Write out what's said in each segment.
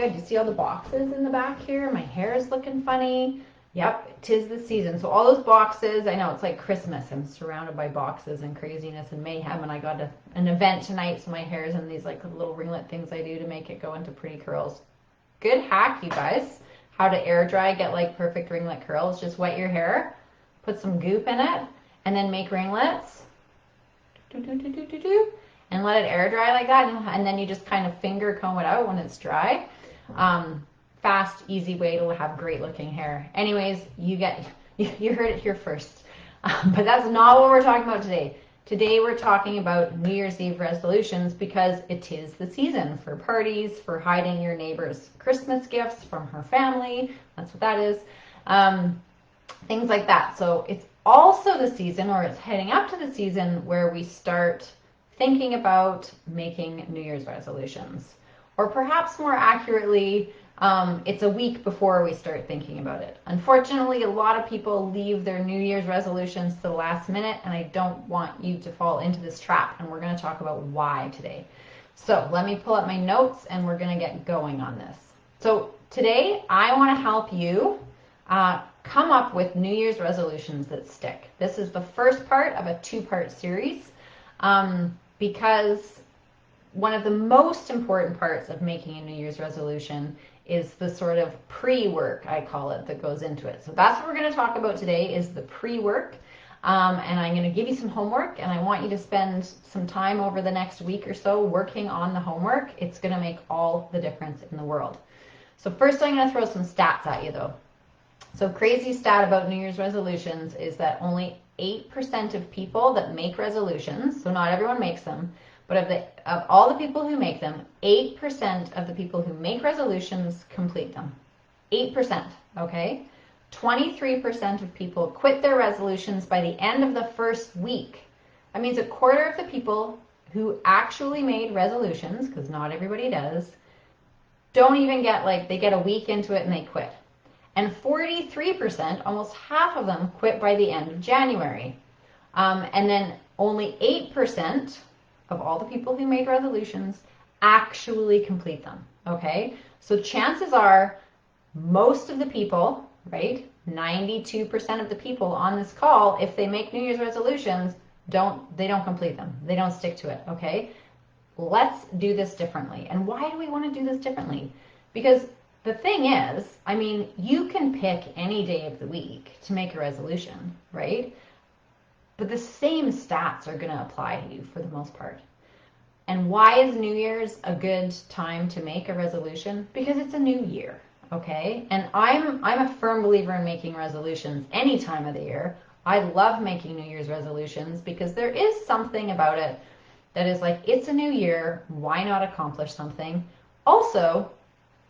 Good. You see all the boxes in the back here? My hair is looking funny. Yep, 'tis the season. So all those boxes, I know it's like Christmas. I'm surrounded by boxes and craziness and mayhem, and I got an event tonight, so my hair is in these like little ringlet things I do to make it go into pretty curls. Good hack, you guys. How to air dry, get like perfect ringlet curls. Just wet your hair, put some goop in it, and then make ringlets. And let it air dry like that, and then you just kind of finger comb it out when it's dry. Fast, easy way to have great looking hair. Anyways, you heard it here first. But that's not what we're talking about today. Today we're talking about New Year's Eve resolutions because it is the season for parties, for hiding your neighbor's Christmas gifts from her family. That's what that is. Things like that. So it's also the season, or it's heading up to the season, where we start thinking about making New Year's resolutions. Or perhaps more accurately, it's a week before we start thinking about it. Unfortunately, a lot of people leave their New Year's resolutions to the last minute, and I don't want you to fall into this trap, and we're going to talk about why today. So let me pull up my notes, and we're going to get going on this. So today, I want to help you come up with New Year's resolutions that stick. This is the first part of a two-part series because one of the most important parts of making a New Year's resolution is the sort of pre-work, I call it, that goes into it. So that's what we're going to talk about today, is the pre-work. And I'm going to give you some homework, and I want you to spend some time over the next week or so working on the homework. It's going to make all the difference in the world. So first I'm going to throw some stats at you, though. So crazy stat about New Year's resolutions is that only 8% of people that make resolutions, so not everyone makes them, but of all the people who make them, 8% of the people who make resolutions complete them. 8%, okay? 23% of people quit their resolutions by the end of the first week. That means a quarter of the people who actually made resolutions, because not everybody does, don't even get, they get a week into it and they quit. And 43%, almost half of them, quit by the end of January. And then only 8% of all the people who made resolutions actually complete them, okay? So chances are most of the people, right, 92% of the people on this call, if they make New Year's resolutions, they don't complete them. They don't stick to it, okay? Let's do this differently. And why do we want to do this differently? Because the thing is, I mean, you can pick any day of the week to make a resolution, right? But the same stats are going to apply to you for the most part. And why is New Year's a good time to make a resolution? Because it's a new year, okay? And I'm a firm believer in making resolutions any time of the year. I love making New Year's resolutions because there is something about it that is like, it's a new year, why not accomplish something? Also,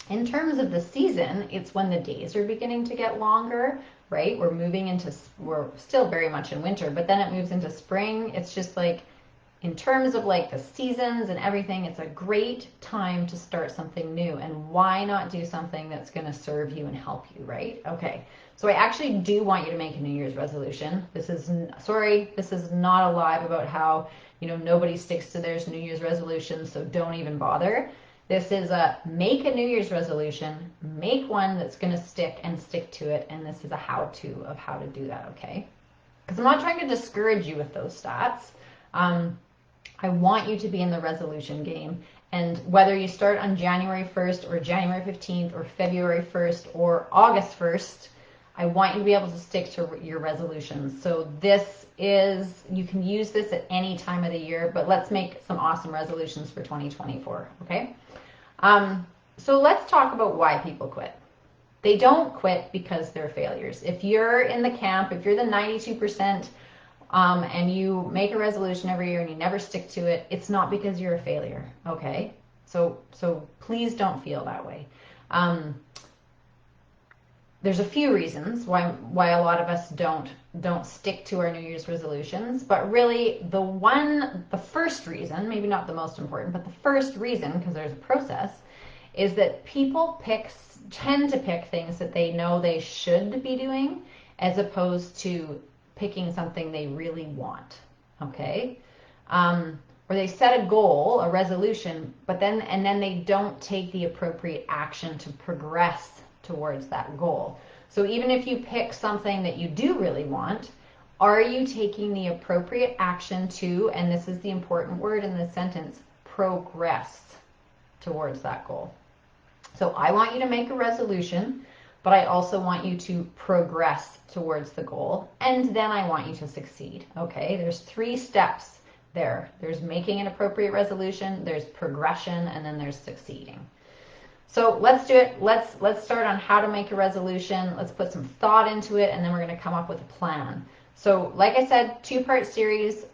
in terms of the season, it's when the days are beginning to get longer, right? We're still very much in winter, but then it moves into spring. It's just like, in terms of like the seasons and everything, it's a great time to start something new. And why not do something that's going to serve you and help you, right? Okay, so I actually do want you to make a New Year's resolution. This is not a live about how, nobody sticks to their New Year's resolution, so don't even bother. This is make a New Year's resolution, make one that's going to stick to it, and this is a how-to of how to do that, okay? Because I'm not trying to discourage you with those stats. I want you to be in the resolution game, and whether you start on January 1st or January 15th or February 1st or August 1st, I want you to be able to stick to your resolutions. So you can use this at any time of the year, but let's make some awesome resolutions for 2024, okay? So let's talk about why people quit. They don't quit because they're failures. If you're in the camp, if you're the 92%, and you make a resolution every year and you never stick to it, it's not because you're a failure, okay? So please don't feel that way. There's a few reasons why a lot of us don't stick to our New Year's resolutions, but really the first reason, maybe not the most important, but the first reason, because there's a process, is that people tend to pick things that they know they should be doing as opposed to picking something they really want, okay? or they set a goal, a resolution, but then they don't take the appropriate action to progress towards that goal. So even if you pick something that you do really want, are you taking the appropriate action to, and this is the important word in this sentence, progress towards that goal? So I want you to make a resolution, but I also want you to progress towards the goal, and then I want you to succeed. Okay, there's 3 steps there. There's making an appropriate resolution, there's progression, and then there's succeeding. So let's do it. Let's start on how to make a resolution. Let's put some thought into it, and then we're going to come up with a plan. So like I said, 2-part series.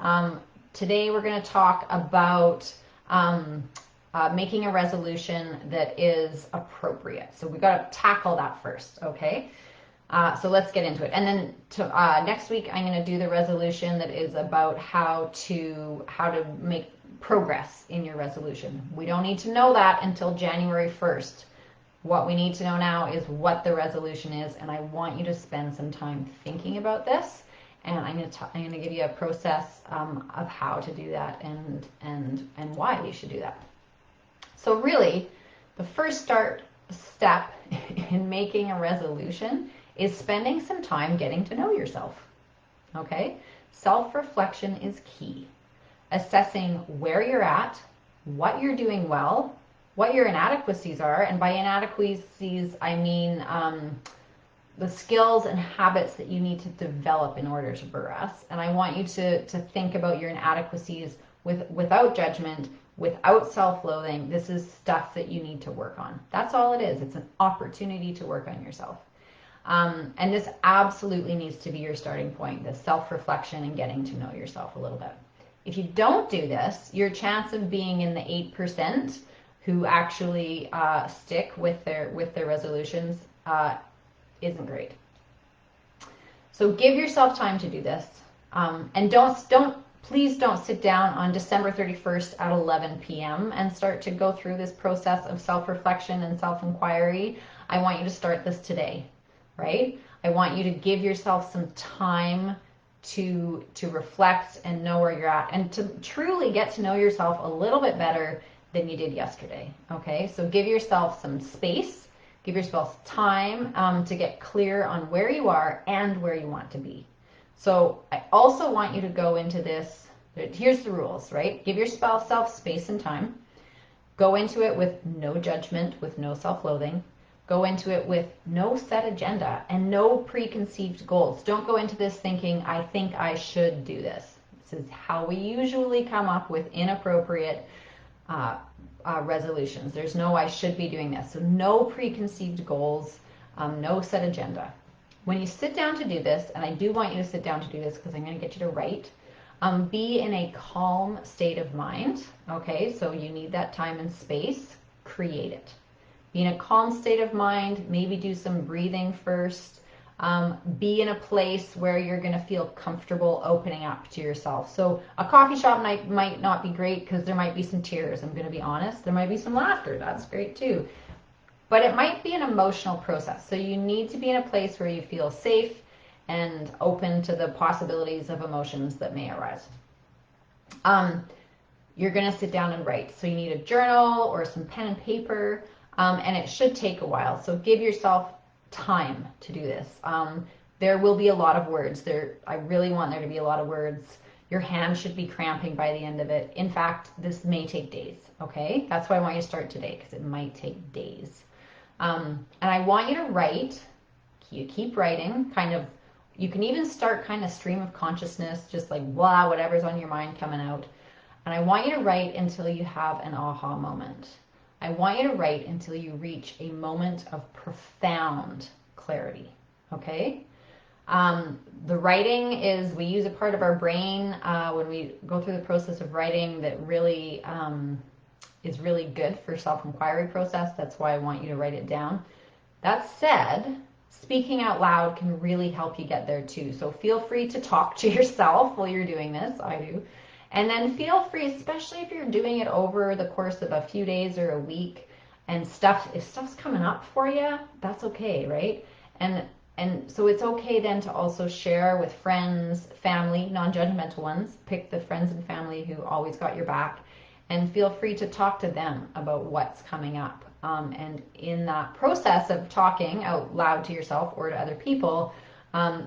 Today we're going to talk about making a resolution that is appropriate. So we've got to tackle that first, okay? So let's get into it. And then next week I'm going to do the resolution that is about how to make progress in your resolution. We don't need to know that until January 1st. What we need to know now is what the resolution is, and I want you to spend some time thinking about this. And I'm going to give you a process of how to do that and why you should do that. So really, the first step in making a resolution is spending some time getting to know yourself. Okay? Self-reflection is key. Assessing where you're at, what you're doing well, what your inadequacies are, and by inadequacies I mean the skills and habits that you need to develop in order to progress. And I want you to think about your inadequacies without judgment, without self-loathing. This is stuff that you need to work on. That's all it is. It's an opportunity to work on yourself. And this absolutely needs to be your starting point, this self-reflection and getting to know yourself a little bit. If you don't do this, your chance of being in the 8% who actually stick with their resolutions isn't great. So give yourself time to do this, and please don't sit down on December 31st at 11 p.m. and start to go through this process of self-reflection and self-inquiry. I want you to start this today, right? I want you to give yourself some time to reflect and know where you're at, and to truly get to know yourself a little bit better than you did yesterday. Okay, so give yourself some space, give yourself time to get clear on where you are and where you want to be. So I also want you to go into this. Here's the rules, right? Give yourself space and time. Go into it with no judgment, with no self-loathing. Go into it with no set agenda and no preconceived goals. Don't go into this thinking, I think I should do this. This is how we usually come up with inappropriate resolutions. There's no I should be doing this. So no preconceived goals, no set agenda. When you sit down to do this, and I do want you to sit down to do this because I'm going to get you to write, be in a calm state of mind. Okay, so you need that time and space. Create it. Be in a calm state of mind, maybe do some breathing first. Be in a place where you're going to feel comfortable opening up to yourself. So a coffee shop night might not be great because there might be some tears. I'm going to be honest. There might be some laughter. That's great too. But it might be an emotional process. So you need to be in a place where you feel safe and open to the possibilities of emotions that may arise. You're going to sit down and write. So you need a journal or some pen and paper. And it should take a while. So give yourself time to do this. There will be a lot of words. I really want there to be a lot of words. Your hand should be cramping by the end of it. In fact, this may take days, okay? That's why I want you to start today, because it might take days. And I want you to write. You keep writing, you can even start kind of stream of consciousness, just like blah, whatever's on your mind coming out. And I want you to write until you have an aha moment. I want you to write until you reach a moment of profound clarity, okay? The writing we use a part of our brain when we go through the process of writing that really is really good for self-inquiry process. That's why I want you to write it down. That said, speaking out loud can really help you get there too. So feel free to talk to yourself while you're doing this. I do. And then feel free, especially if you're doing it over the course of a few days or a week, and if stuff's coming up for you, that's okay, right? And And so it's okay then to also share with friends, family, non-judgmental ones. Pick the friends and family who always got your back, and feel free to talk to them about what's coming up. And in that process of talking out loud to yourself or to other people,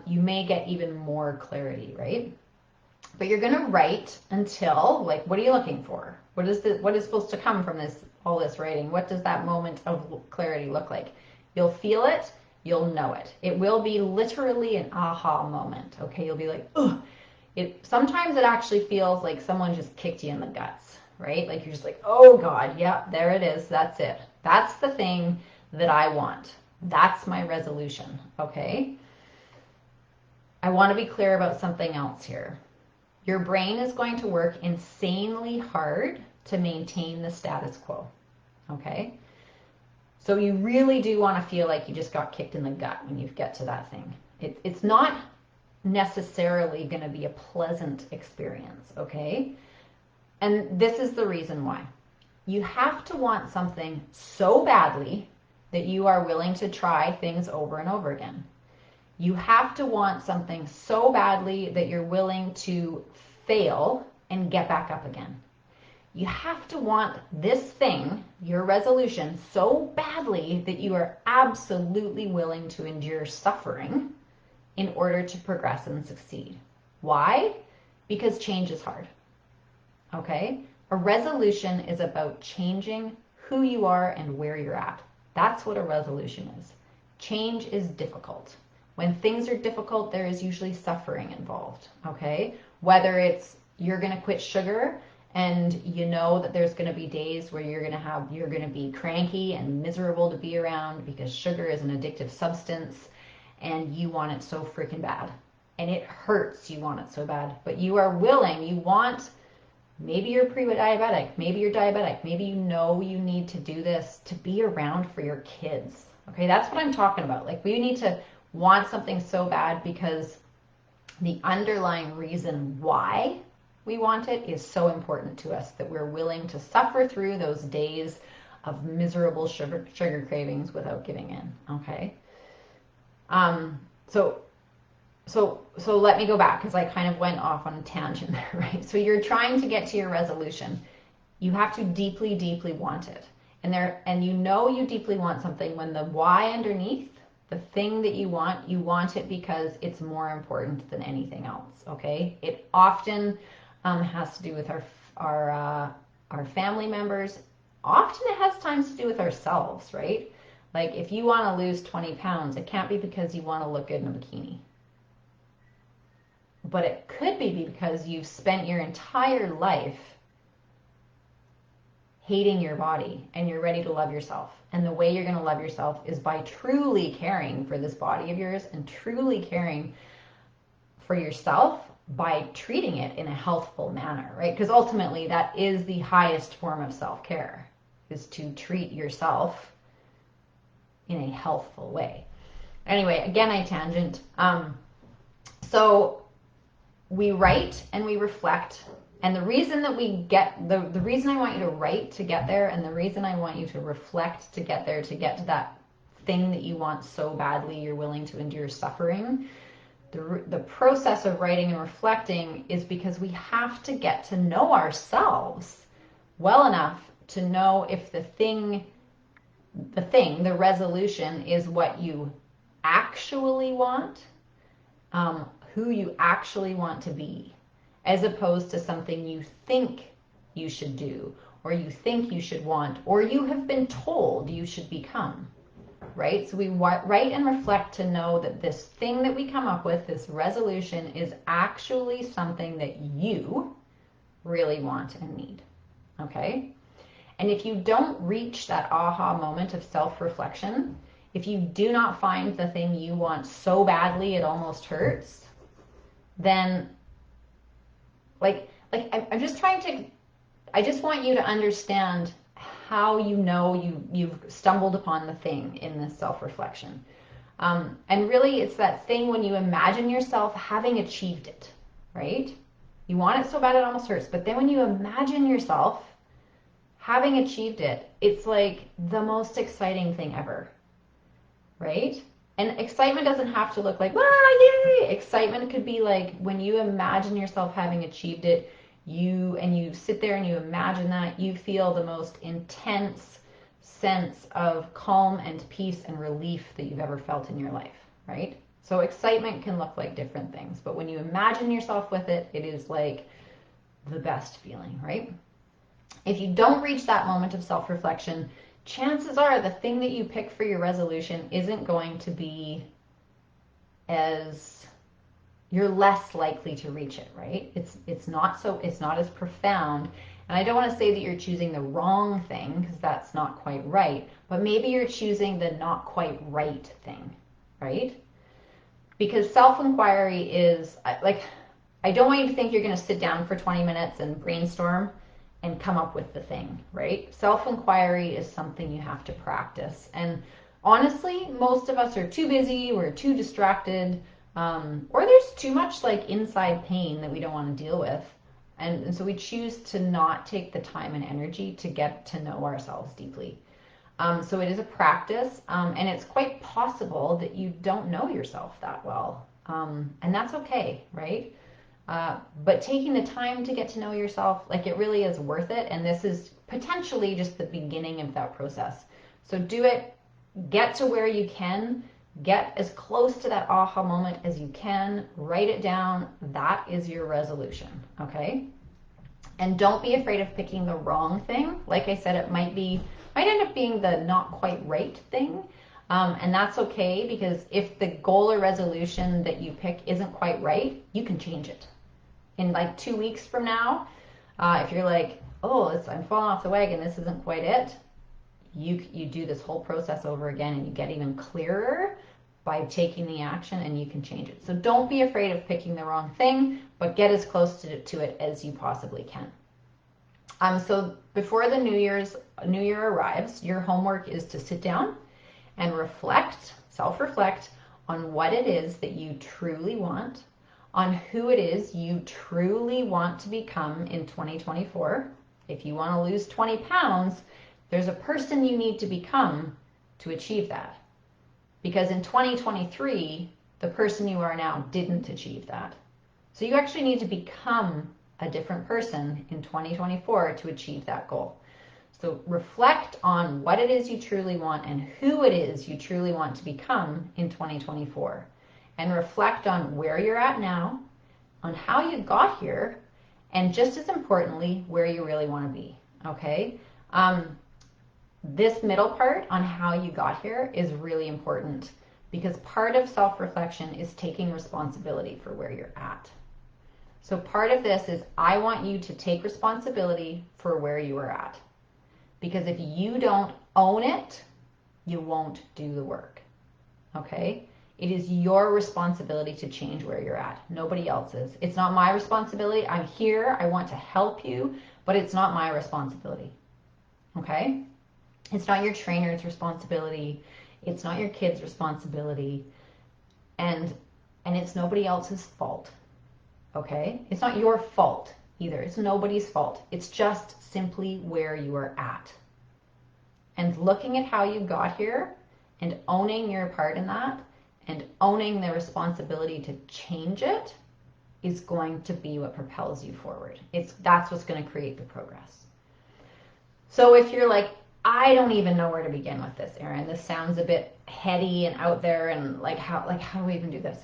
you may get even more clarity, right? But you're going to write until, like, what are you looking for? What is supposed to come from all this writing? What does that moment of clarity look like? You'll feel it. You'll know it. It will be literally an aha moment. Okay, you'll be like, ugh. Sometimes it actually feels like someone just kicked you in the guts, right? Like you're just like, oh God, yeah, there it is. That's it. That's the thing that I want. That's my resolution. Okay. I want to be clear about something else here. Your brain is going to work insanely hard to maintain the status quo. Okay. So you really do want to feel like you just got kicked in the gut when you get to that thing. It's not necessarily going to be a pleasant experience, okay? And this is the reason why. You have to want something so badly that you are willing to try things over and over again. You have to want something so badly that you're willing to fail and get back up again. You have to want this thing, your resolution, so badly that you are absolutely willing to endure suffering in order to progress and succeed. Why? Because change is hard. Okay? A resolution is about changing who you are and where you're at. That's what a resolution is. Change is difficult. When things are difficult, there is usually suffering involved. Okay? Whether it's you're going to quit sugar, and you know that there's going to be days where you're going to be cranky and miserable to be around because sugar is an addictive substance and you want it so freaking bad. And it hurts, you want it so bad. But you are willing, maybe you're pre-diabetic, maybe you're diabetic, maybe you know you need to do this to be around for your kids. Okay, that's what I'm talking about. Like, we need to want something so bad because the underlying reason why we want it is so important to us that we're willing to suffer through those days of miserable sugar cravings without giving in. Okay. So let me go back because I kind of went off on a tangent there, right? So you're trying to get to your resolution. You have to deeply, deeply want it. And you know you deeply want something when the why underneath, the thing that you want it because it's more important than anything else. Okay. It often has to do with our family members. Often it has times to do with ourselves, right? Like if you want to lose 20 pounds, it can't be because you want to look good in a bikini. But it could be because you've spent your entire life hating your body and you're ready to love yourself. And the way you're going to love yourself is by truly caring for this body of yours and truly caring for yourself by treating it in a healthful manner, right? Because ultimately that is the highest form of self-care, is to treat yourself in a healthful way. Anyway, again, I tangent. So we write and we reflect. And the reason that we get, the reason I want you to write to get there, and the reason I want you to reflect to get there, to get to that thing that you want so badly you're willing to endure suffering, the process of writing and reflecting is because we have to get to know ourselves well enough to know if the resolution is what you actually want, who you actually want to be, as opposed to something you think you should do, or you think you should want, or you have been told you should become. Right? So we write and reflect to know that this thing that we come up with, this resolution, is actually something that you really want and need. Okay? And if you don't reach that aha moment of self-reflection, if you do not find the thing you want so badly it almost hurts, then I'm just trying to, I just want you to understand how you know you've stumbled upon the thing in this self-reflection. And really it's that thing when you imagine yourself having achieved it, right? You want it so bad it almost hurts, but then when you imagine yourself having achieved it, it's like the most exciting thing ever, right? And excitement doesn't have to look like, wow, yay! Excitement could be like when you imagine yourself having achieved it, you sit there and you imagine that, you feel the most intense sense of calm and peace and relief that you've ever felt in your life, right? So excitement can look like different things, but when you imagine yourself with it, it is like the best feeling, right? If you don't reach that moment of self-reflection, chances are the thing that you pick for your resolution isn't going to be you're less likely to reach it, right? It's not as profound. And I don't want to say that you're choosing the wrong thing, because that's not quite right, but maybe you're choosing the not quite right thing, right? Because self-inquiry is like, I don't want you to think you're going to sit down for 20 minutes and brainstorm and come up with the thing, right? Self-inquiry is something you have to practice. And honestly, most of us are too busy, we're too distracted, or there's too much like inside pain that we don't want to deal with. And so we choose to not take the time and energy to get to know ourselves deeply. So it is a practice, and it's quite possible that you don't know yourself that well. And that's okay, right? But taking the time to get to know yourself, like, it really is worth it. And this is potentially just the beginning of that process. So do it, get to where you can, get as close to that aha moment as you can, write it down. That is your resolution, okay? And don't be afraid of picking the wrong thing. Like I said, it might end up being the not quite right thing. And that's okay, because if the goal or resolution that you pick isn't quite right, you can change it. In like 2 weeks from now, if you're like, oh, I'm falling off the wagon, this isn't quite it, you do this whole process over again, and you get even clearer by taking the action, and you can change it. So don't be afraid of picking the wrong thing, but get as close to it as you possibly can. So before the New Year arrives, your homework is to sit down and self-reflect on what it is that you truly want, on who it is you truly want to become in 2024. If you want to lose 20 pounds, there's a person you need to become to achieve that. Because in 2023, the person you are now didn't achieve that. So you actually need to become a different person in 2024 to achieve that goal. So reflect on what it is you truly want and who it is you truly want to become in 2024. And reflect on where you're at now, on how you got here, and just as importantly, where you really want to be, okay? This middle part on how you got here is really important, because part of self-reflection is taking responsibility for where you're at. So part of this is, I want you to take responsibility for where you are at. Because if you don't own it, you won't do the work, okay? It is your responsibility to change where you're at, nobody else's. It's not my responsibility. I'm here, I want to help you, but it's not my responsibility, okay? It's not your trainer's responsibility. It's not your kid's responsibility. And it's nobody else's fault, okay? It's not your fault either. It's nobody's fault. It's just simply where you are at. And looking at how you got here and owning your part in that and owning the responsibility to change it is going to be what propels you forward. That's what's going to create the progress. So if you're like, I don't even know where to begin with this, Erin, this sounds a bit heady and out there, and how do we even do this?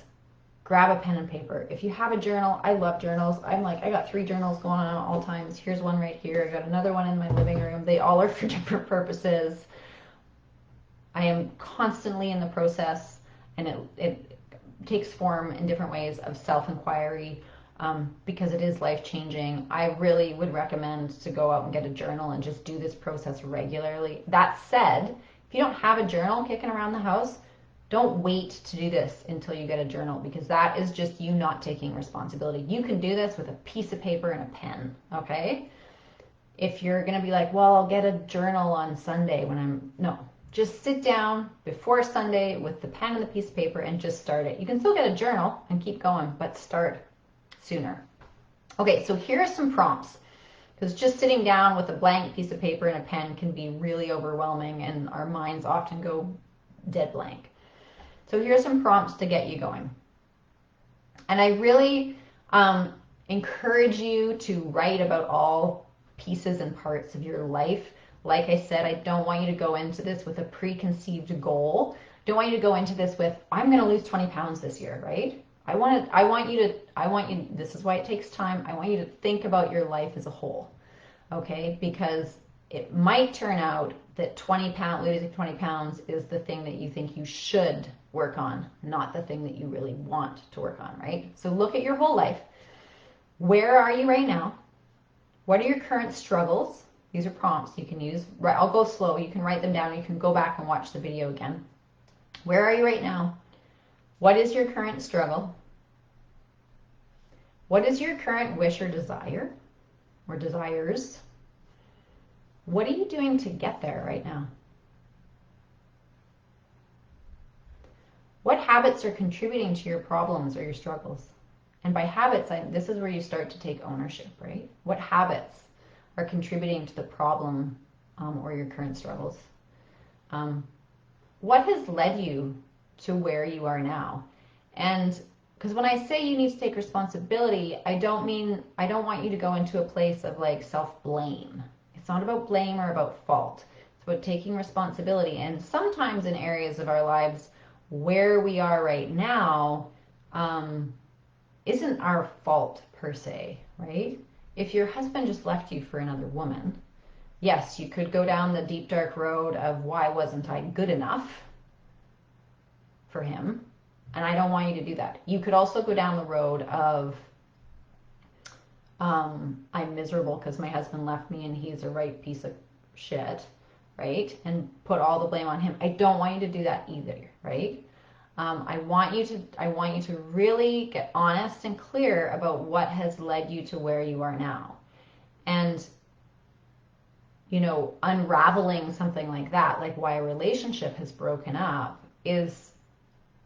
Grab a pen and paper. If you have a journal, I love journals. I got 3 journals going on at all times. Here's one right here. I got another one in my living room. They all are for different purposes. I am constantly in the process, and it takes form in different ways of self-inquiry, because it is life-changing. I really would recommend to go out and get a journal and just do this process regularly. That said, if you don't have a journal kicking around the house, don't wait to do this until you get a journal, because that is just you not taking responsibility. You can do this with a piece of paper and a pen, okay? If you're going to be like, well, I'll get a journal on Sunday no. Just sit down before Sunday with the pen and the piece of paper and just start it. You can still get a journal and keep going, but start sooner. Okay, so here are some prompts, because just sitting down with a blank piece of paper and a pen can be really overwhelming, and our minds often go dead blank. So here's some prompts to get you going. And I really encourage you to write about all pieces and parts of your life. Like I said, I don't want you to go into this with a preconceived goal. Don't want you to go into this with, I'm going to lose 20 pounds this year, right? I want you, this is why it takes time. I want you to think about your life as a whole, okay? Because it might turn out that losing 20 pounds is the thing that you think you should work on, not the thing that you really want to work on, right? So look at your whole life. Where are you right now? What are your current struggles? These are prompts you can use. I'll go slow. You can write them down. You can go back and watch the video again. Where are you right now? What is your current struggle? What is your current wish or desire or desires? What are you doing to get there right now? What habits are contributing to your problems or your struggles? And by habits, this is where you start to take ownership, right? What habits are contributing to the problem or your current struggles? What has led you to where you are now? And because when I say you need to take responsibility, I don't want you to go into a place of like self-blame. It's not about blame or about fault. It's about taking responsibility. And sometimes in areas of our lives where we are right now isn't our fault per se, right? If your husband just left you for another woman, yes, you could go down the deep dark road of why wasn't I good enough for him? And I don't want you to do that. You could also go down the road of I'm miserable because my husband left me and he's a right piece of shit, right? And put all the blame on him. I don't want you to do that either, right? I want you to really get honest and clear about what has led you to where you are now. And unraveling something like that, like why a relationship has broken up, is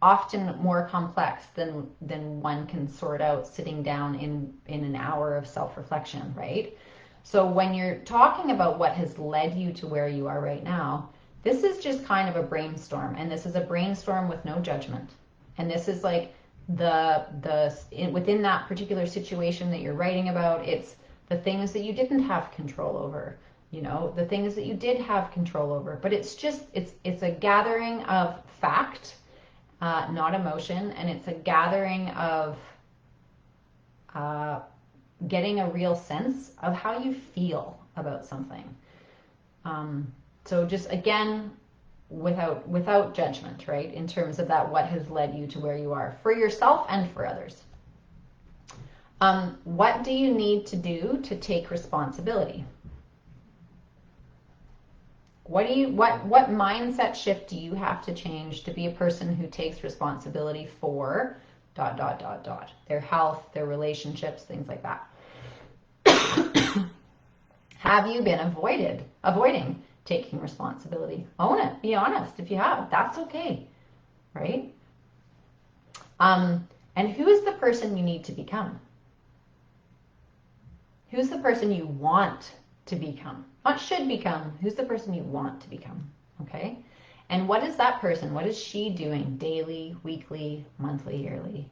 often more complex than one can sort out sitting down in an hour of self-reflection, right? So when you're talking about what has led you to where you are right now, this is just kind of a brainstorm, and this is a brainstorm with no judgment. And this is like within that particular situation that you're writing about, it's the things that you didn't have control over, the things that you did have control over. But it's a gathering of fact, not emotion, and it's a gathering of getting a real sense of how you feel about something. So just again, without judgment, right? In terms of that, what has led you to where you are for yourself and for others. What do you need to do to take responsibility? What mindset shift do you have to change to be a person who takes responsibility for ... their health, their relationships, things like that? Have you been avoiding taking responsibility? Own it. Be honest. If you have, that's okay, right? And who is the person you need to become? Who's the person you want to become? Not should become. Who's the person you want to become? Okay? And what is that person? What is she doing daily, weekly, monthly, yearly?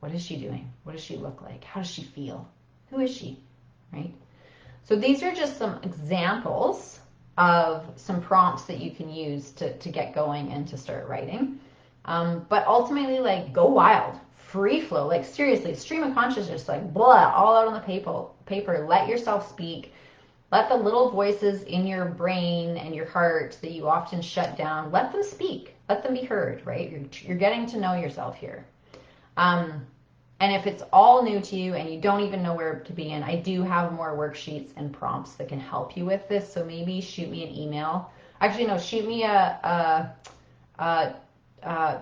What is she doing? What does she look like? How does she feel? Who is she? Right? So these are just some examples of some prompts that you can use to get going and to start writing. But ultimately, like, go wild, free flow, like seriously, stream of consciousness, like blah, all out on the paper. Let yourself speak. Let the little voices in your brain and your heart that you often shut down, let them speak. Let them be heard, right? You're getting to know yourself here. And if it's all new to you and you don't even know where to begin, I do have more worksheets and prompts that can help you with this. So maybe shoot me an email. Actually, no, shoot me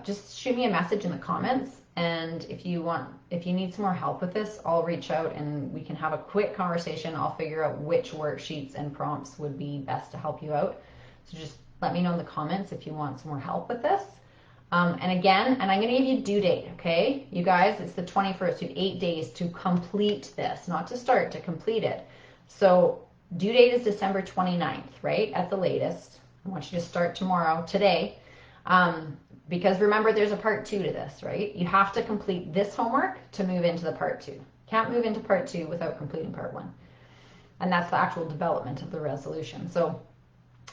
just shoot me a message in the comments. And if you need some more help with this, I'll reach out and we can have a quick conversation. I'll figure out which worksheets and prompts would be best to help you out. So just let me know in the comments if you want some more help with this. And again, I'm going to give you a due date, okay? You guys, it's the 21st. You have 8 days to complete this, not to start, to complete it. So due date is December 29th, right? At the latest. I want you to start today. Because remember, there's a part 2 to this, right? You have to complete this homework to move into the part 2. Can't move into part 2 without completing part 1. And that's the actual development of the resolution. So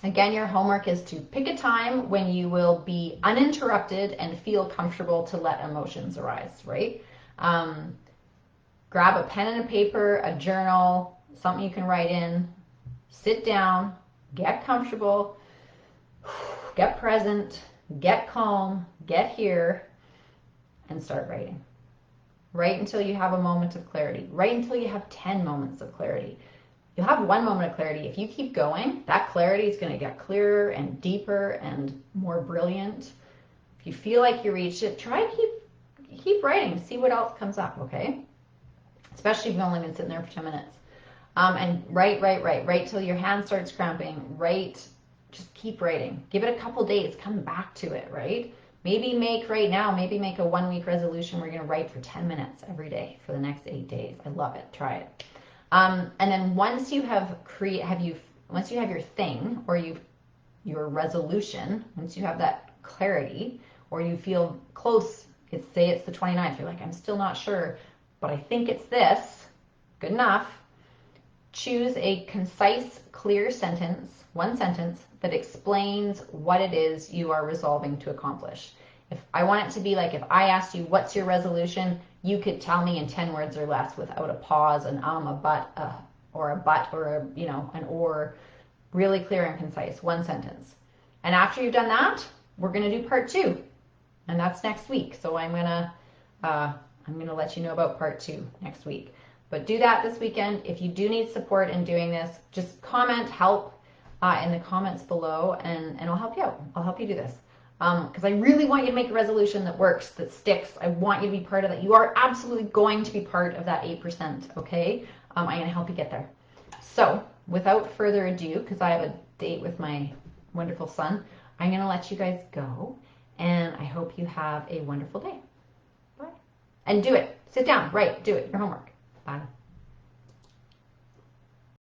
again, your homework is to pick a time when you will be uninterrupted and feel comfortable to let emotions arise, right? Grab a pen and a paper, a journal, something you can write in, sit down, get comfortable, get present, get calm, get here, and start writing. Write until you have a moment of clarity. Write until you have 10 moments of clarity. You'll have 1 moment of clarity. If you keep going, that clarity is going to get clearer and deeper and more brilliant. If you feel like you reached it, try to keep writing. See what else comes up, okay? Especially if you've only been sitting there for 10 minutes. And write till your hand starts cramping. Write, just keep writing. Give it a couple days. Come back to it, right? Maybe make a 1-week resolution where you're going to write for 10 minutes every day for the next 8 days. I love it. Try it. And then once you have your thing or your resolution, once you have that clarity or you feel close, say it's the 29th, you're like, I'm still not sure, but I think it's this, good enough. Choose a concise, clear sentence, 1 sentence, that explains what it is you are resolving to accomplish. If I want it to be like, if I asked you, what's your resolution? You could tell me in 10 words or less without a pause, a but, or an or, really clear and concise, 1 sentence. And after you've done that, we're going to do part 2, and that's next week. So I'm going to let you know about part 2 next week. But do that this weekend. If you do need support in doing this, just comment help in the comments below, and I'll help you out. I'll help you do this. Because I really want you to make a resolution that works, that sticks. I want you to be part of that. You are absolutely going to be part of that 8%, okay? I'm going to help you get there. So without further ado, because I have a date with my wonderful son, I'm going to let you guys go, and I hope you have a wonderful day. Bye. And do it. Sit down, write, do it, your homework. Bye.